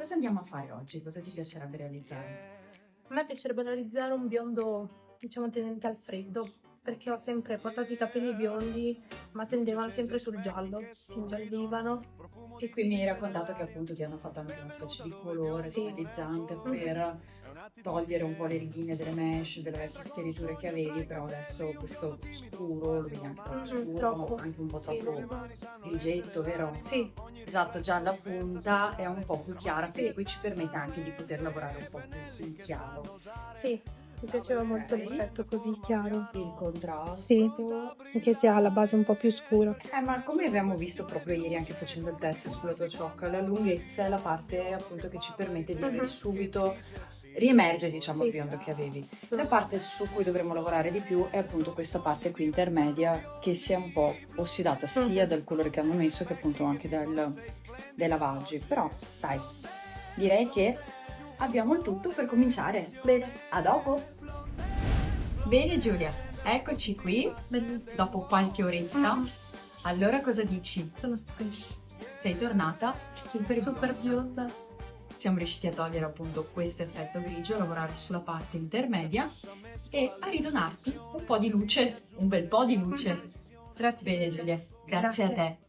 Cosa andiamo a fare oggi? Cosa ti piacerebbe realizzare? A me piacerebbe realizzare un biondo, diciamo, tendente al freddo, perché ho sempre portato i capelli biondi, ma tendevano sempre sul giallo, si ingiallivano e Qui mi quindi hai raccontato che appunto ti hanno fatto anche una specie di colore sì. tonalizzante Mhm. per togliere un po' le righine delle mesh, delle vecchie schiariture che avevi, però adesso questo scuro, lo vedi anche troppo Mhm, scuro, troppo. anche un po' Sì, troppo grigetto, vero? sì, Esatto, già la punta è un po' più chiara, quindi sì, qui ci permette anche di poter lavorare un po' più in chiaro. sì. Mi piaceva molto Ok, l'effetto così chiaro. il Sì, contrasto. anche se ha la base un po' più scura. Ma come abbiamo visto proprio ieri anche facendo il test sulla tua ciocca, la lunghezza è la parte appunto che ci permette di avere Mhm. subito, riemerge diciamo il Sì. biondo che avevi. La parte su cui dovremmo lavorare di più è appunto questa parte qui intermedia che si è un po' ossidata sia Mhm. dal colore che hanno messo che appunto anche dai lavaggi. Però dai, direi che abbiamo il tutto per cominciare. Bene, A dopo! Bene Giulia, eccoci qui bellissimo. dopo qualche oretta. Mhm. Allora cosa dici? Sono stupendi. Sei tornata super Super bionda. bionda. Siamo riusciti a togliere appunto questo effetto grigio, a lavorare sulla parte intermedia e a ridonarti un po' di luce, un bel po' di luce. Grazie. Bene Giulia, grazie a Grazie. te.